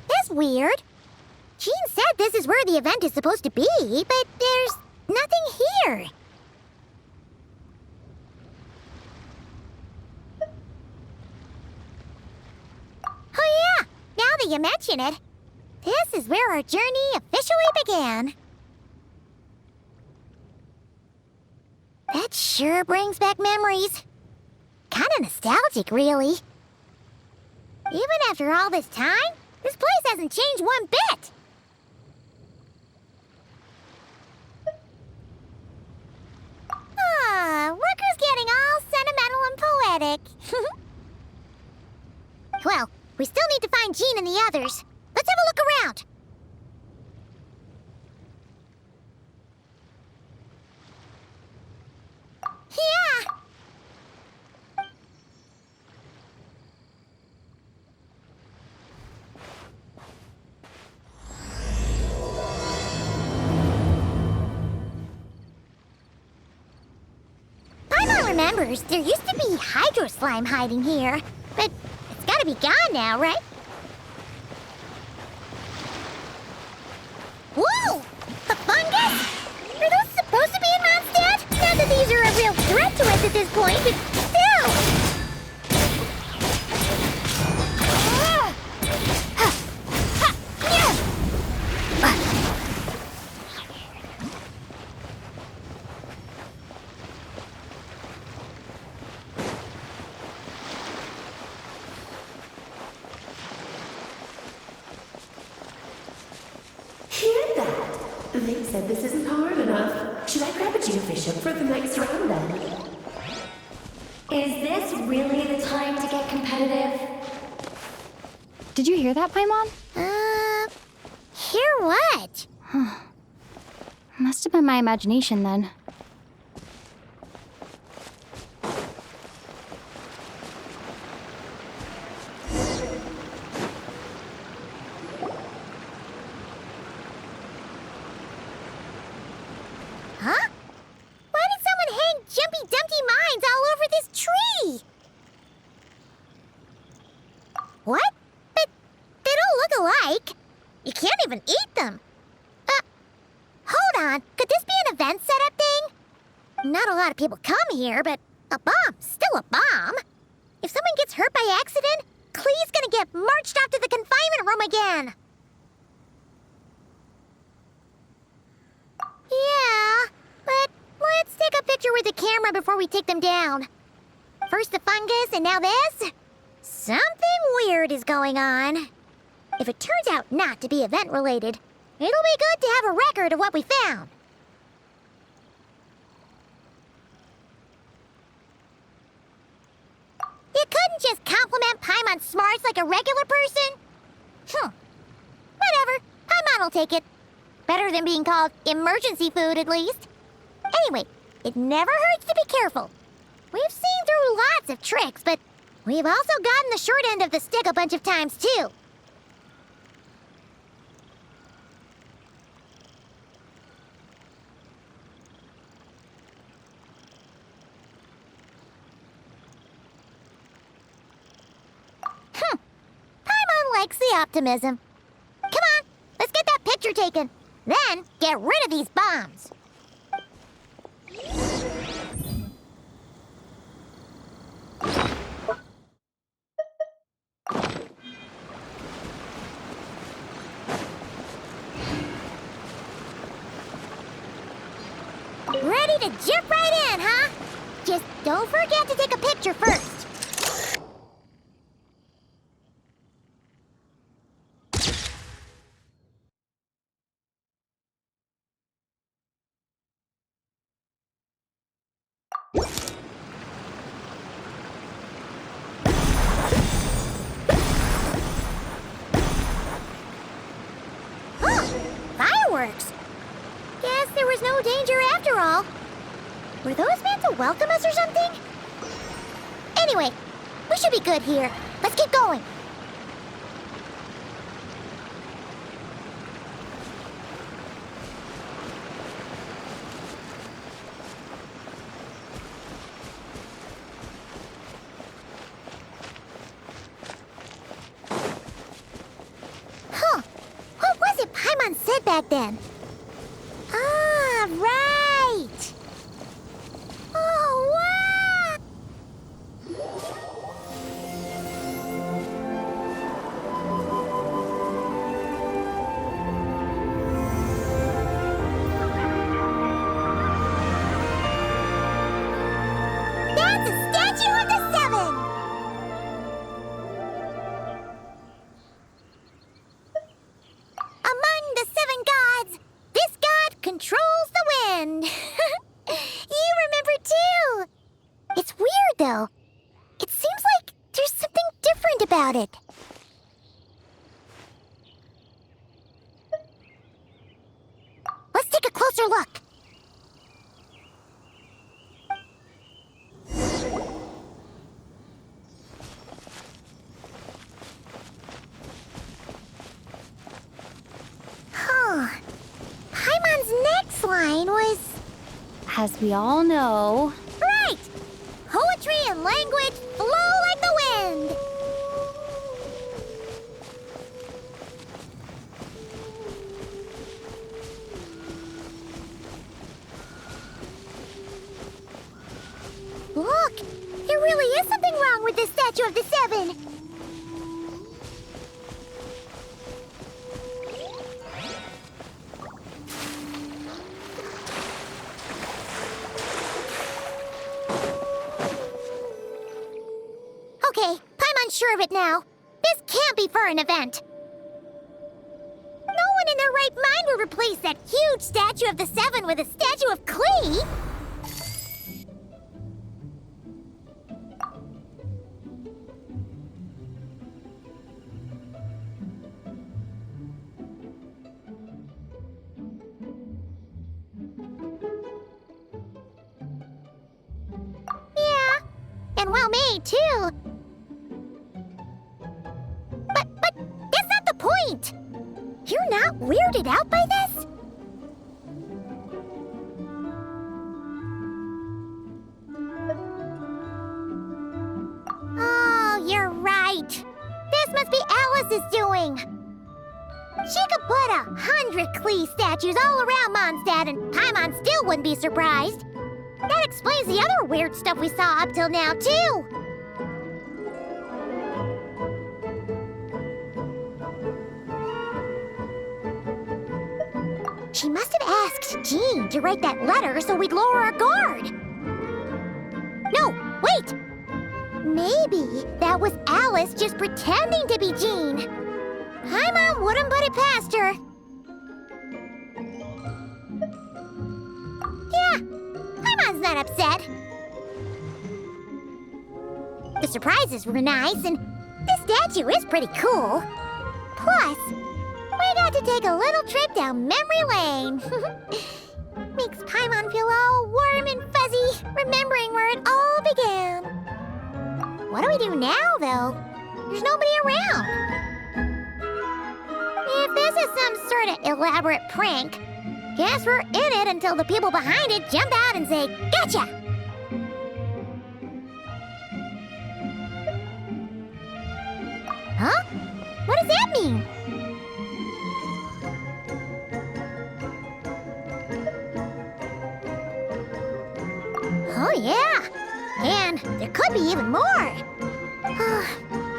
That's weird. Jean said this is where the event is supposed to be, but there's nothing here. Oh yeah, now that you mention it, this is where our journey officially began. That sure brings back memories. Kinda nostalgic, really. Even after all this time, this place hasn't changed one bit. Look who's getting all sentimental and poetic. Well, we still need to find Jean and the others. Let's have a look around. Yeah. Paimon remembers there used to be hydro slime hiding here, but it's gotta be gone now, right? Whoa! A fungus? Are those supposed to be in Mondstadt? Not that these are a real threat to us at this point, but still! Vic said this isn't hard enough. Should I grab a geofish hook for the next round then? Is this really the time to get competitive? Did you hear that, Paimon? Hear what? Must have been my imagination then. Huh? Why did someone hang Jumpy Dumpty mines all over this tree? What? But they don't look alike. You can't even eat them. Hold on. Could this be an event setup thing? Not a lot of people come here, but a bomb's still a bomb. If someone gets hurt by accident, Klee's gonna get marched off to the confinement room again. Yeah, but let's take a picture with the camera before we take them down. First the fungus, and now this? Something weird is going on. If it turns out not to be event-related, it'll be good to have a record of what we found. You couldn't just compliment Paimon's smarts like a regular person? Whatever, Paimon will take it. Better than being called emergency food, at least. Anyway, it never hurts to be careful. We've seen through lots of tricks, but we've also gotten the short end of the stick a bunch of times, too. Paimon likes the optimism. Come on, let's get that picture taken. Then, get rid of these bombs. Ready to jump right in, huh? Just don't forget to take a picture first. Fireworks! Guess there was no danger after all. Were those meant to welcome us or something? Anyway, we should be good here. Let's keep going. back then. Ah, right! Oh, wow! That's a statue of the Seven! Among the seven gods, this god controls the wind. You remember too. It's weird though. It seems like there's something different about it. Let's take a closer look. Huh. Paimon's next line was... As we all know, Right! Poetry and language flow like the wind! Look! There really is something wrong with this statue of the Seven! Okay, Paimon's sure of it now. This can't be for an event. No one in their right mind would replace that huge statue of the Seven with a statue of Klee. Yeah, and well made too. But that's not the point. You're not weirded out by this? Oh, you're right. This must be Alice's doing. She could put 100 Klee statues all around Mondstadt and Paimon still wouldn't be surprised. That explains the other weird stuff we saw up till now, too. She must have asked Jean to write that letter so we'd lower our guard. No, wait! Maybe that was Alice just pretending to be Jean. Paimon wouldn't put it past her. Yeah, Paimon's not upset. The surprises were nice, and this statue is pretty cool. Plus, we got to take a little trip down memory lane. Makes Paimon feel all warm and fuzzy, remembering where it all began. What do we do now, though? There's nobody around. If this is some sort of elaborate prank, guess we're in it until the people behind it jump out and say, "Gotcha!" Huh? What does that mean? Oh, yeah. And there could be even more.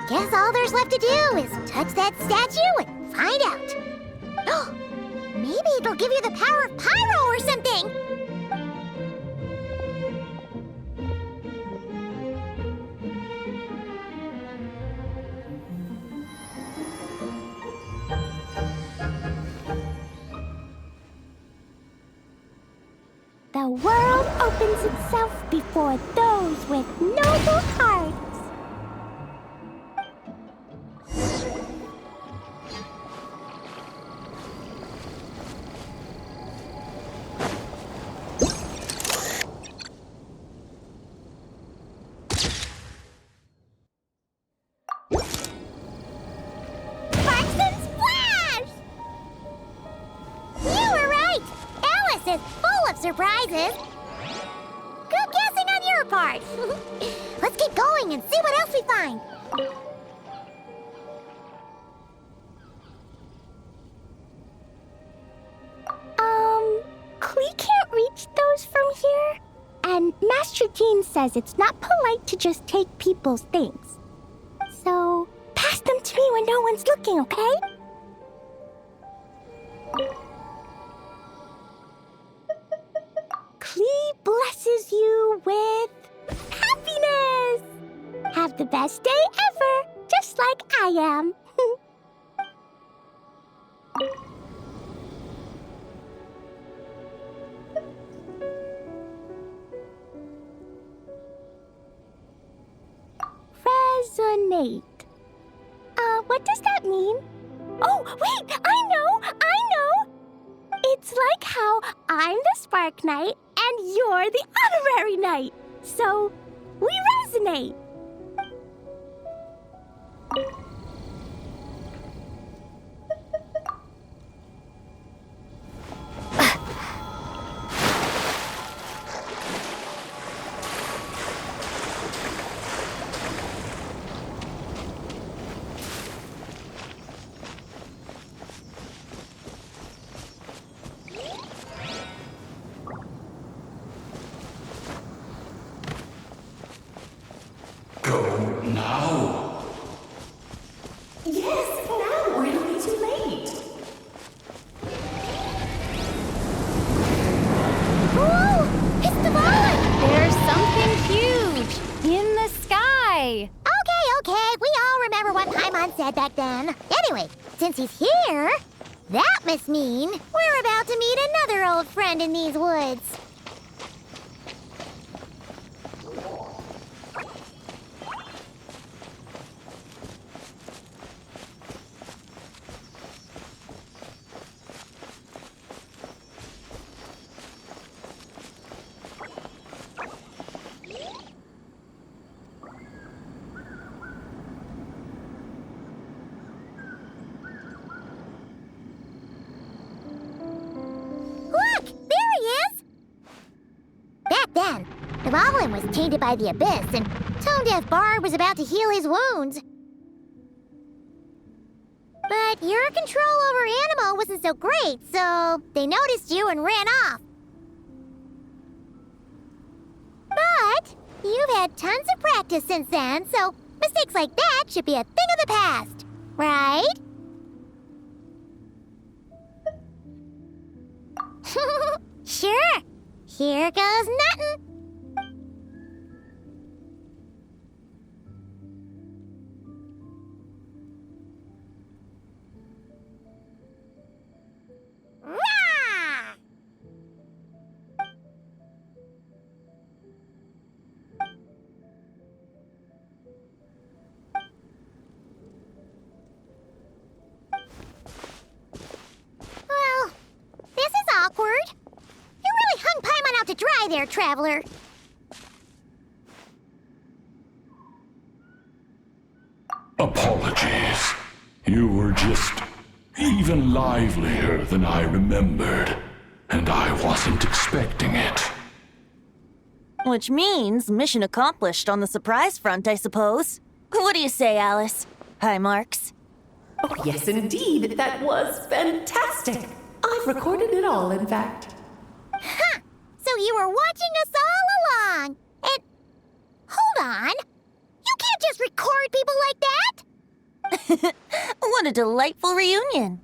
Guess all there's left to do is touch that statue and find out. Maybe it'll give you the power of pyro or something. The world opens itself before those with noble hearts. Sparks and splash! You were right! Alice is full of surprises. Good guessing on your part. Let's keep going and see what else we find. Master Jean says it's not polite to just take people's things. So, pass them to me when no one's looking, okay? Klee blesses you with happiness! Have the best day ever, just like I am. Resonate. What does that mean? Oh, wait! I know! It's like how I'm the Spark Knight and you're the Honorary Knight. So, we resonate. Go now. Yes, now, or it'll be too late. Whoa! It's the ball! There's something huge in the sky. Okay, we all remember what Paimon said back then. Anyway, since he's here, that must mean we're about to meet another old friend in these woods. Look! There he is! Back then, the Goblin was tainted by the Abyss, and Tone Deaf Bard was about to heal his wounds. But your control over Animo wasn't so great, so they noticed you and ran off. But you've had tons of practice since then, so mistakes like that should be a thing of the past, right? Sure. Here goes nothing. Rah! Well, this is awkward. You really hung Paimon out to dry there, Traveler. Apologies. You were just even livelier than I remembered, and I wasn't expecting it. Which means mission accomplished on the surprise front, I suppose. What do you say, Alice? Hi, Marks. Oh, yes, indeed. That was fantastic. I've recorded it all, in fact. Huh! So you were watching us all along. And hold on. You can't just record people like that. What a delightful reunion.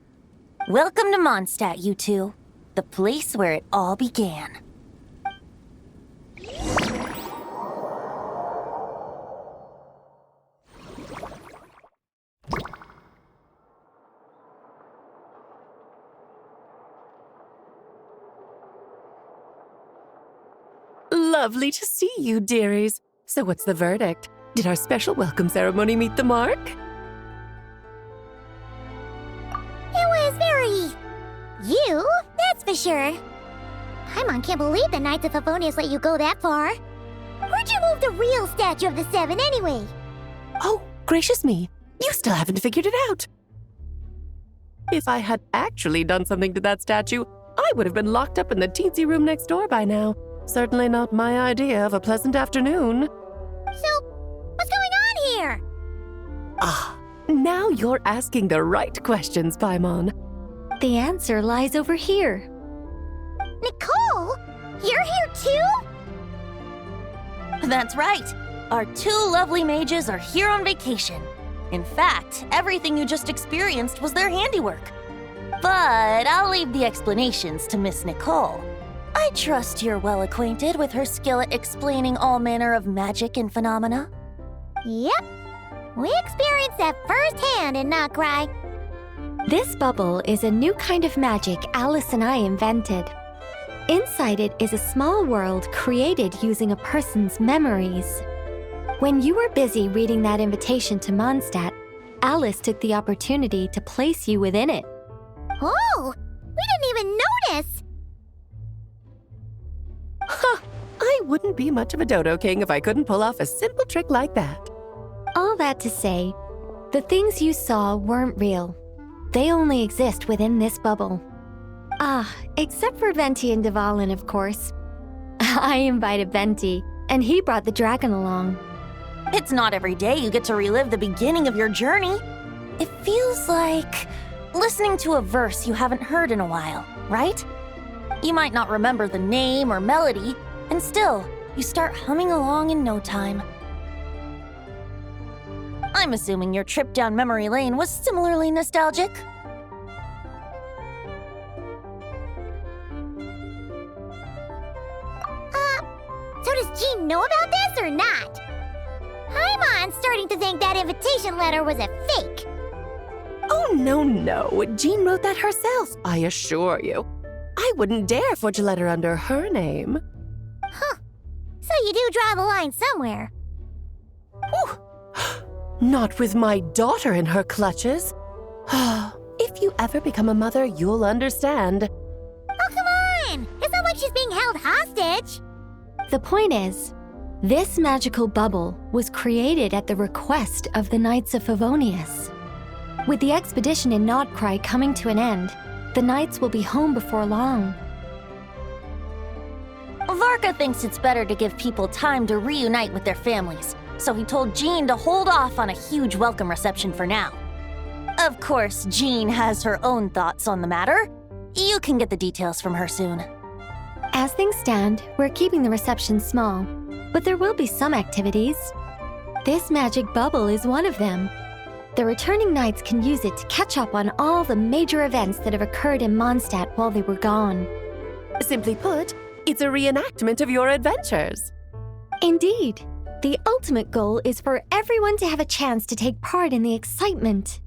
Welcome to Mondstadt, you two. The place where it all began. Lovely to see you, dearies. So what's the verdict? Did our special welcome ceremony meet the mark? It was very... you, that's for sure. Paimon can't believe the Knights of Favonius let you go that far. Where'd you move the real statue of the Seven anyway? Oh, gracious me. You still haven't figured it out. If I had actually done something to that statue, I would have been locked up in the teensy room next door by now. Certainly not my idea of a pleasant afternoon. So, what's going on here? Ah, now you're asking the right questions, Paimon. The answer lies over here. Nicole? You're here too? That's right. Our two lovely mages are here on vacation. In fact, everything you just experienced was their handiwork. But I'll leave the explanations to Miss Nicole. I trust you're well acquainted with her skill at explaining all manner of magic and phenomena. Yep. We experienced that firsthand in Notcry. This bubble is a new kind of magic Alice and I invented. Inside it is a small world created using a person's memories. When you were busy reading that invitation to Mondstadt, Alice took the opportunity to place you within it. Oh, we didn't even notice. Huh, I wouldn't be much of a Dodo King if I couldn't pull off a simple trick like that. All that to say, the things you saw weren't real. They only exist within this bubble. Ah, except for Venti and Dvalin, of course. I invited Venti, and he brought the dragon along. It's not every day you get to relive the beginning of your journey. It feels like listening to a verse you haven't heard in a while, right? You might not remember the name or melody, and still, you start humming along in no time. I'm assuming your trip down memory lane was similarly nostalgic. So does Jean know about this or not? I'm starting to think that invitation letter was a fake. Oh, no. Jean wrote that herself, I assure you. I wouldn't dare forge a letter under her name. So you do draw the line somewhere. Whew. Not with my daughter in her clutches. If you ever become a mother, you'll understand. Oh, come on! It's not like she's being held hostage. The point is, this magical bubble was created at the request of the Knights of Favonius. With the expedition in Notcry coming to an end, the Knights will be home before long. Varka thinks it's better to give people time to reunite with their families, so he told Jean to hold off on a huge welcome reception for now. Of course, Jean has her own thoughts on the matter. You can get the details from her soon. As things stand, we're keeping the reception small, but there will be some activities. This magic bubble is one of them. The returning Knights can use it to catch up on all the major events that have occurred in Mondstadt while they were gone. Simply put, it's a reenactment of your adventures. Indeed. The ultimate goal is for everyone to have a chance to take part in the excitement.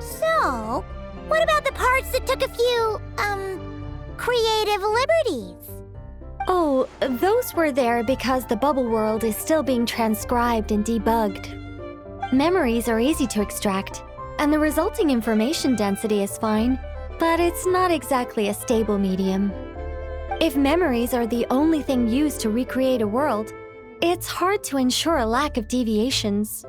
So, what about the parts that took a few, creative liberties? Oh, those were there because the bubble world is still being transcribed and debugged. Memories are easy to extract, and the resulting information density is fine, but it's not exactly a stable medium. If memories are the only thing used to recreate a world, it's hard to ensure a lack of deviations.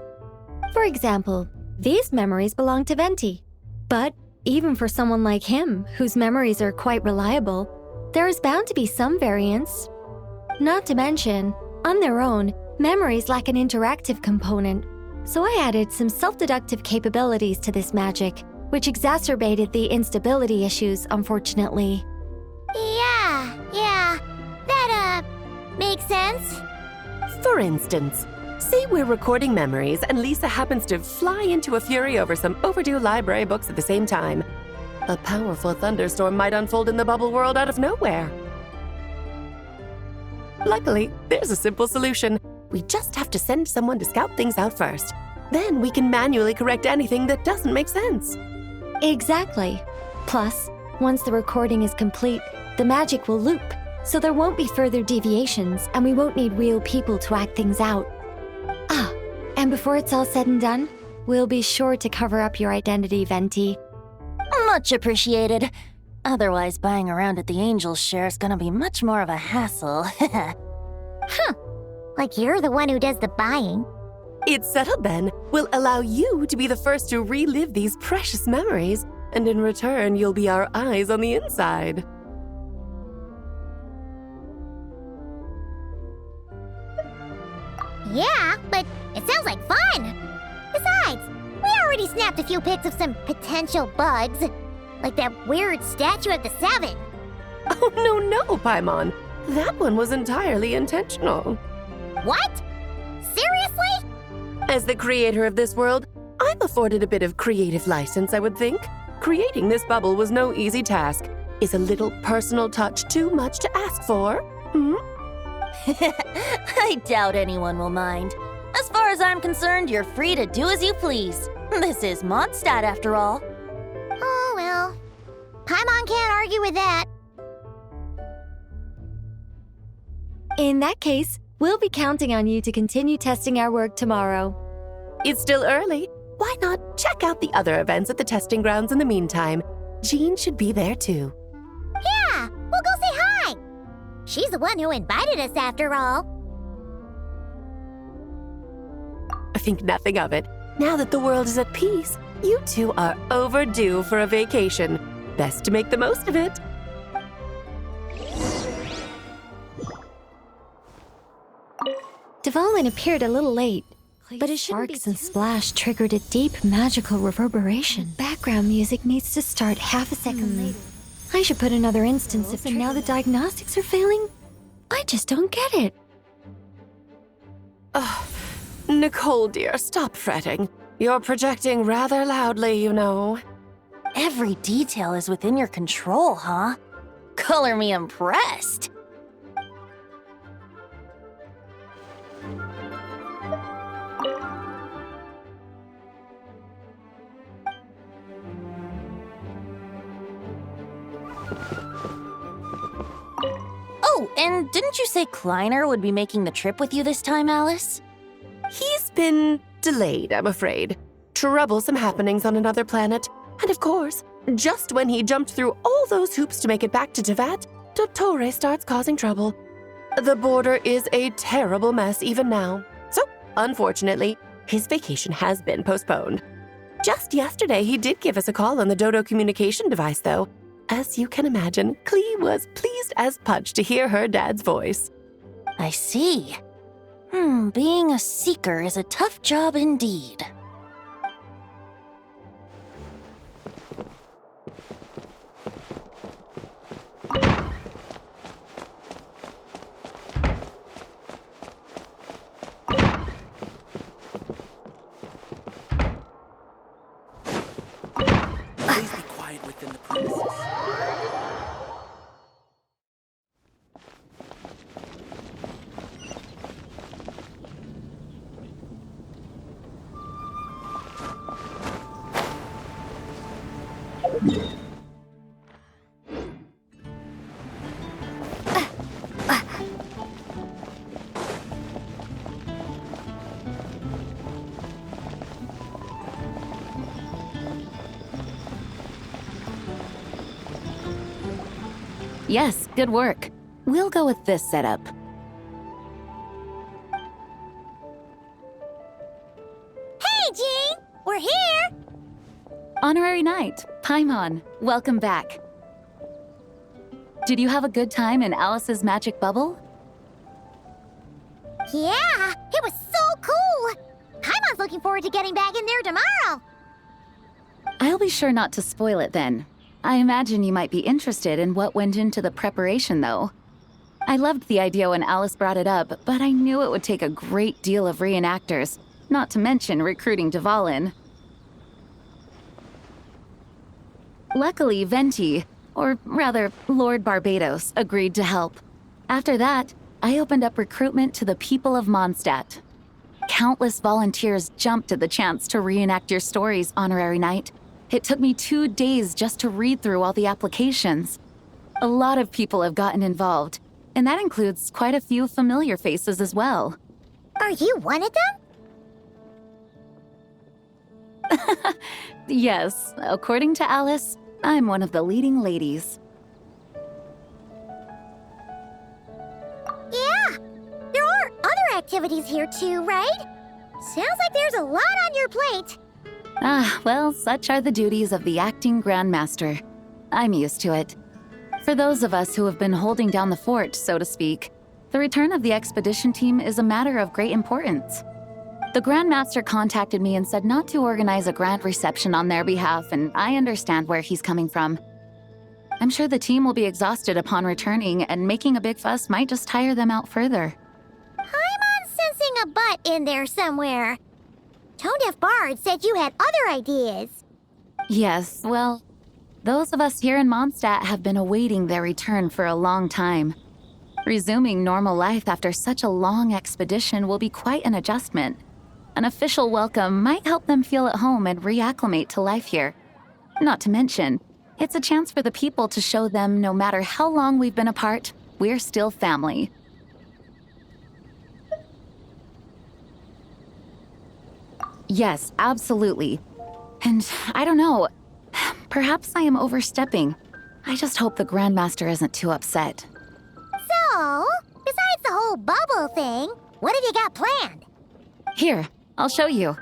For example, these memories belong to Venti, but even for someone like him, whose memories are quite reliable, there is bound to be some variance. Not to mention, on their own, memories lack an interactive component, so I added some self-deductive capabilities to this magic, which exacerbated the instability issues, unfortunately. Yeah, that, makes sense. For instance, say we're recording memories and Lisa happens to fly into a fury over some overdue library books at the same time. A powerful thunderstorm might unfold in the bubble world out of nowhere. Luckily, there's a simple solution. We just have to send someone to scout things out first. Then we can manually correct anything that doesn't make sense. Exactly. Plus, once the recording is complete, the magic will loop, so there won't be further deviations, and we won't need real people to act things out. Ah, and before it's all said and done, we'll be sure to cover up your identity, Venti. Much appreciated. Otherwise, buying around at the Angels share is gonna be much more of a hassle. Like you're the one who does the buying. It's settled then. We'll allow you to be the first to relive these precious memories, and in return, you'll be our eyes on the inside. Yeah, but it sounds like fun! Besides, we already snapped a few pics of some potential bugs. Like that weird statue of the Seven. Oh, no, Paimon. That one was entirely intentional. What? Seriously? As the creator of this world, I'm afforded a bit of creative license, I would think. Creating this bubble was no easy task. Is a little personal touch too much to ask for? I doubt anyone will mind. As far as I'm concerned, you're free to do as you please. This is Mondstadt, after all. Oh, well. Paimon can't argue with that. In that case, we'll be counting on you to continue testing our work tomorrow. It's still early. Why not check out the other events at the testing grounds in the meantime? Jean should be there too. Yeah, we'll go say hi. She's the one who invited us after all. Think nothing of it. Now that the world is at peace, you two are overdue for a vacation. Best to make the most of it. Devalin appeared a little late, but his sparks and splash triggered a deep magical reverberation. Background music needs to start half a second late. I should put another instance of and now the diagnostics are failing? I just don't get it. Nicole, dear, stop fretting. You're projecting rather loudly, you know. Every detail is within your control, huh? Color me impressed. Oh, and didn't you say Kleiner would be making the trip with you this time, Alice? He's been delayed, I'm afraid. Troublesome happenings on another planet. And of course, just when he jumped through all those hoops to make it back to Tevat, Dottore starts causing trouble. The border is a terrible mess even now. So, unfortunately, his vacation has been postponed. Just yesterday, he did give us a call on the Dodo communication device, though. As you can imagine, Klee was pleased as punch to hear her dad's voice. I see. Being a seeker is a tough job indeed. Please be quiet within the premises. Yes, good work. We'll go with this setup. Hey, Jean! We're here! Honorary Knight, Paimon, welcome back. Did you have a good time in Alice's magic bubble? Yeah, it was so cool! Paimon's looking forward to getting back in there tomorrow. I'll be sure not to spoil it then. I imagine you might be interested in what went into the preparation, though. I loved the idea when Alice brought it up, but I knew it would take a great deal of reenactors, not to mention recruiting Dvalin. Luckily, Venti, or rather, Lord Barbados, agreed to help. After that, I opened up recruitment to the people of Mondstadt. Countless volunteers jumped at the chance to reenact your stories, Honorary Knight. It took me 2 days just to read through all the applications. A lot of people have gotten involved, and that includes quite a few familiar faces as well. Are you one of them? Yes, according to Alice, I'm one of the leading ladies. Yeah, there are other activities here too, right? Sounds like there's a lot on your plate. Ah, well, such are the duties of the acting Grandmaster. I'm used to it. For those of us who have been holding down the fort, so to speak, the return of the expedition team is a matter of great importance. The Grandmaster contacted me and said not to organize a grand reception on their behalf, and I understand where he's coming from. I'm sure the team will be exhausted upon returning, and making a big fuss might just tire them out further. I'm sensing a butt in there somewhere. Tone-deaf Bard said you had other ideas. Yes, well, those of us here in Mondstadt have been awaiting their return for a long time. Resuming normal life after such a long expedition will be quite an adjustment. An official welcome might help them feel at home and reacclimate to life here. Not to mention, it's a chance for the people to show them no matter how long we've been apart, we're still family. Yes, absolutely. And I don't know, perhaps I am overstepping. I just hope the Grandmaster isn't too upset. So, besides the whole bubble thing, what have you got planned? Here, I'll show you.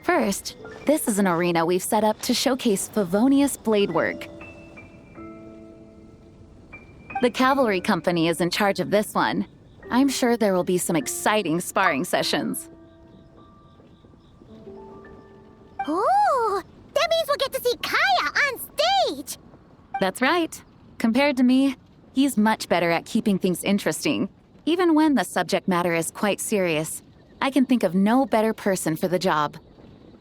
First, this is an arena we've set up to showcase Favonius blade work. The Cavalry Company is in charge of this one. I'm sure there will be some exciting sparring sessions. Ooh, that means we'll get to see Kaya on stage! That's right. Compared to me, he's much better at keeping things interesting, even when the subject matter is quite serious. I can think of no better person for the job.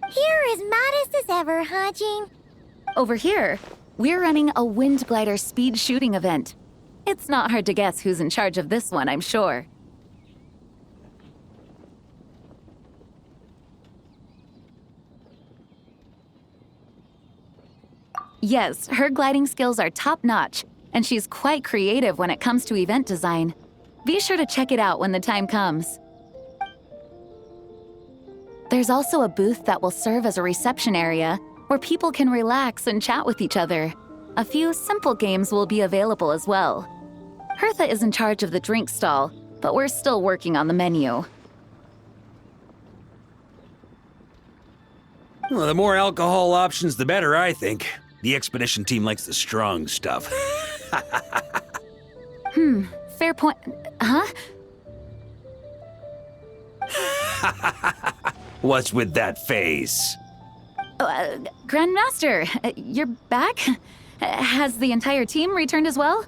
You're as modest as ever, huh, Jean? Over here, we're running a Wind Glider speed shooting event. It's not hard to guess who's in charge of this one, I'm sure. Yes, her gliding skills are top-notch, and she's quite creative when it comes to event design. Be sure to check it out when the time comes. There's also a booth that will serve as a reception area where people can relax and chat with each other. A few simple games will be available as well. Hertha is in charge of the drink stall, but we're still working on the menu. Well, the more alcohol options, the better, I think. The expedition team likes the strong stuff. Fair point. Huh? What's with that face? Grandmaster, you're back? Has the entire team returned as well?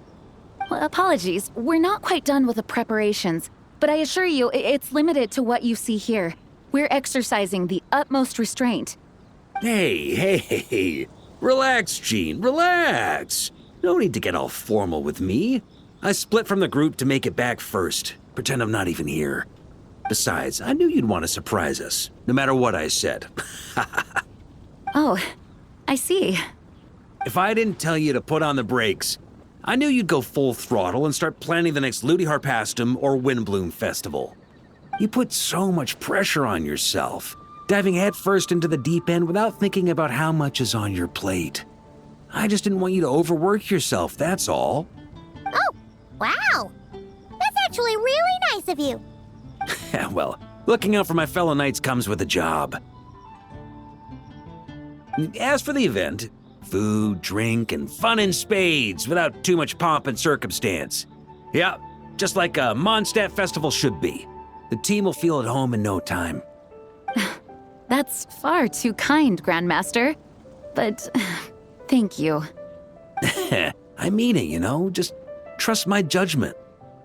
Well, apologies, we're not quite done with the preparations, but I assure you, it's limited to what you see here. We're exercising the utmost restraint. Hey. Relax, Jean, relax. No need to get all formal with me. I split from the group to make it back first. Pretend I'm not even here. Besides, I knew you'd want to surprise us, no matter what I said. Oh, I see. If I didn't tell you to put on the brakes, I knew you'd go full throttle and start planning the next Ludi Harpastum or Windbloom Festival. You put so much pressure on yourself, diving headfirst into the deep end without thinking about how much is on your plate. I just didn't want you to overwork yourself, that's all. Oh, wow! That's actually really nice of you. Well, Looking out for my fellow knights comes with a job. As for the event, food, drink, and fun in spades without too much pomp and circumstance. Yeah, just like a Mondstadt festival should be. The team will feel at home in no time. That's far too kind, Grandmaster. But thank you. I mean it, you know? Just trust my judgment.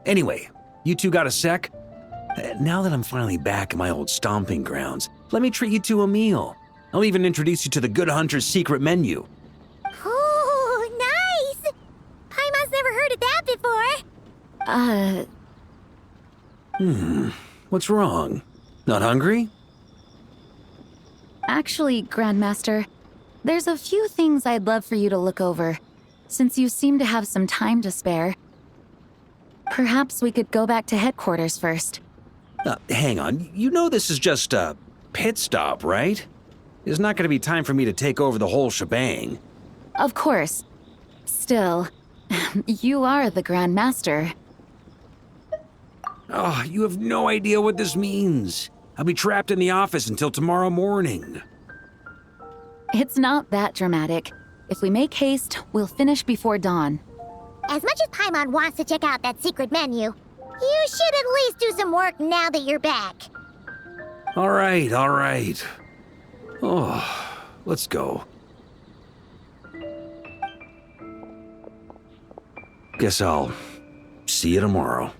Anyway, you two got a sec? Now that I'm finally back in my old stomping grounds, let me treat you to a meal. I'll even introduce you to the Good Hunter's secret menu. Oh, nice! Paimon's never heard of that before. What's wrong? Not hungry? Actually, Grandmaster, there's a few things I'd love for you to look over, since you seem to have some time to spare. Perhaps we could go back to headquarters first. Hang on, you know this is just a pit stop, right? There's not going to be time for me to take over the whole shebang. Of course. Still, you are the Grandmaster. Oh, you have no idea what this means. I'll be trapped in the office until tomorrow morning. It's not that dramatic. If we make haste, we'll finish before dawn. As much as Paimon wants to check out that secret menu, you should at least do some work now that you're back. All right, all right. Oh, let's go. Guess I'll see you tomorrow.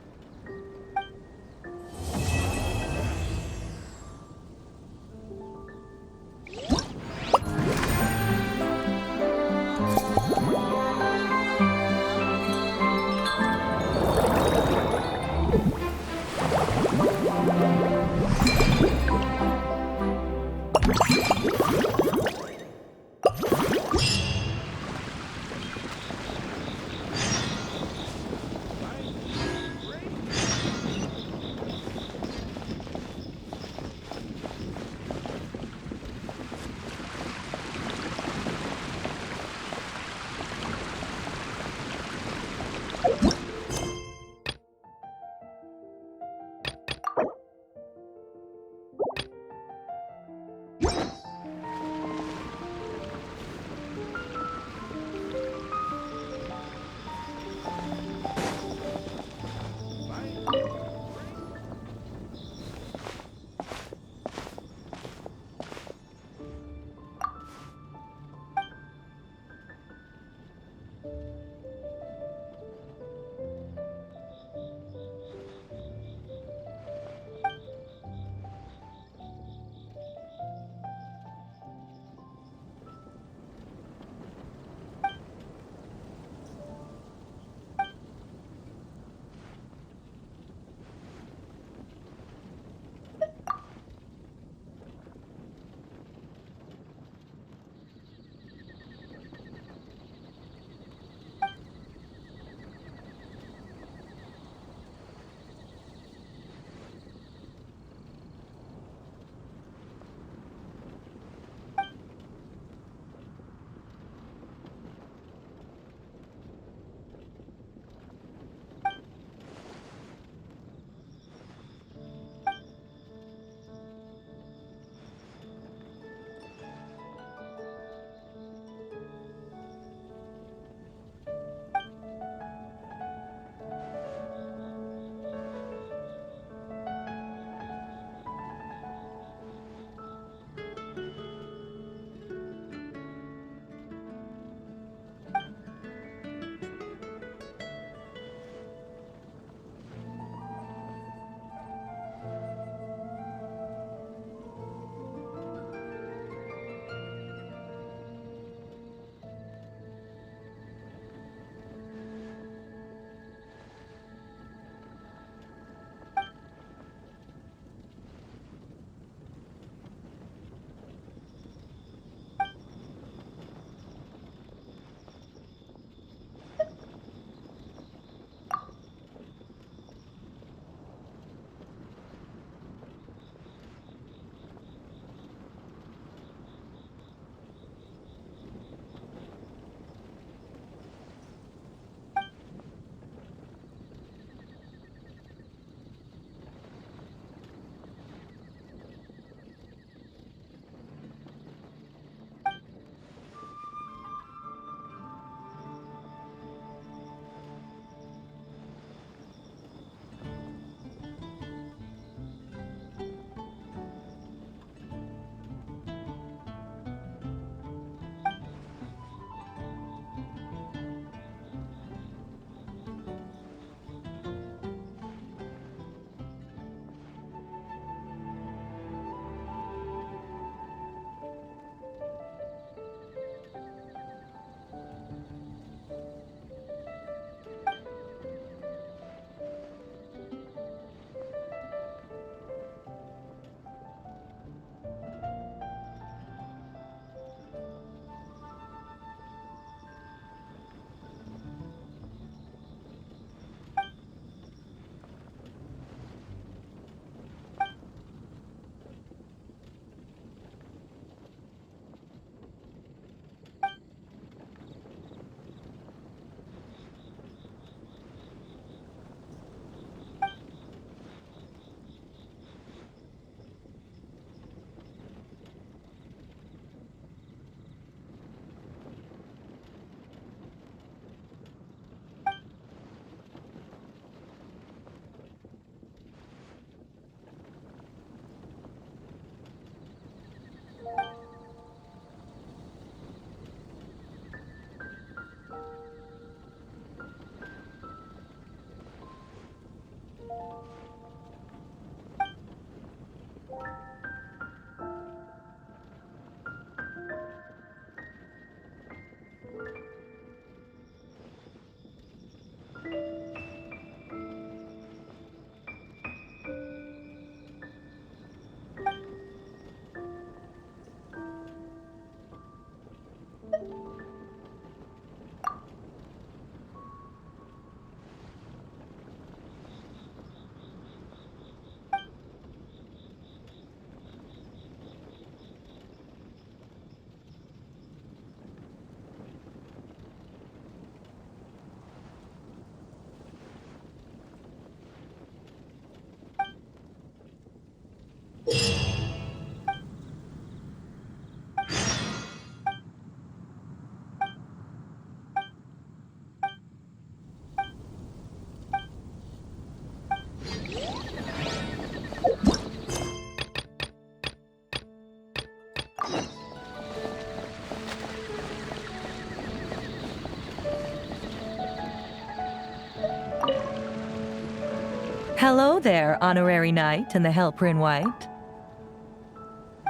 Hello there, Honorary Knight and the Helper in White.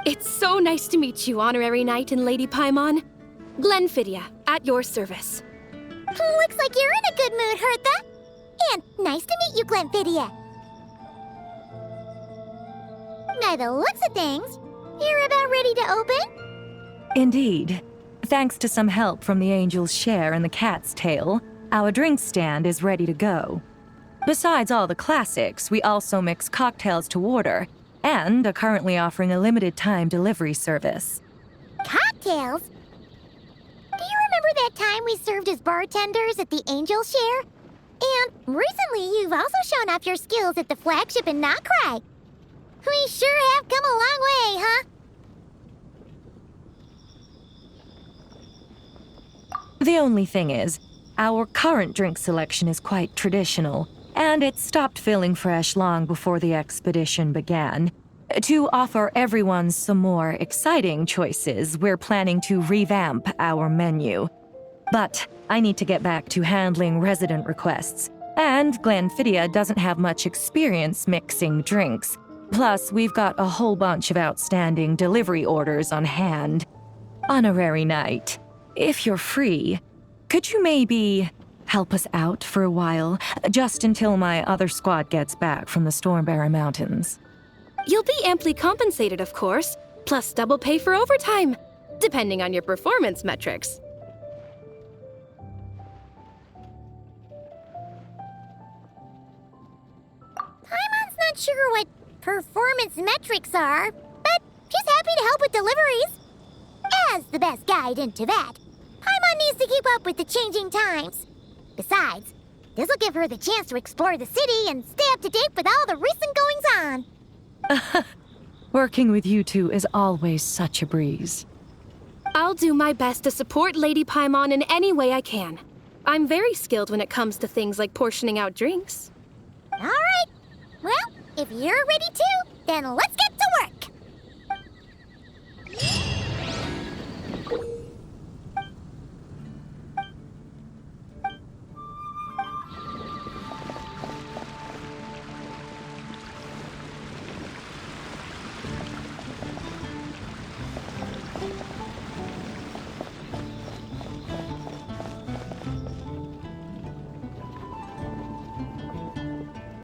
It's so nice to meet you, Honorary Knight and Lady Paimon. Glenfidia, at your service. Looks like you're in a good mood, Hertha. And nice to meet you, Glenfidia. By the looks of things, you're about ready to open? Indeed. Thanks to some help from the Angel's Share and the Cat's Tail, our drink stand is ready to go. Besides all the classics, we also mix cocktails to order, and are currently offering a limited-time delivery service. Cocktails? Do you remember that time we served as bartenders at the Angel Share? And recently, you've also shown off your skills at the flagship in Nocrai. We sure have come a long way, huh? The only thing is, our current drink selection is quite traditional, and it stopped feeling fresh long before the expedition began. To offer everyone some more exciting choices, we're planning to revamp our menu. But I need to get back to handling resident requests, and Glenfidia doesn't have much experience mixing drinks. Plus, we've got a whole bunch of outstanding delivery orders on hand. Honorary Knight, if you're free, could you maybe help us out for a while, just until my other squad gets back from the Stormbearer Mountains? You'll be amply compensated, of course, plus double pay for overtime, depending on your performance metrics. Paimon's not sure what performance metrics are, but she's happy to help with deliveries. As the best guide into that, Paimon needs to keep up with the changing times. Besides, this'll give her the chance to explore the city and stay up to date with all the recent goings-on. Working with you two is always such a breeze. I'll do my best to support Lady Paimon in any way I can. I'm very skilled when it comes to things like portioning out drinks. All right. Well, if you're ready too, then let's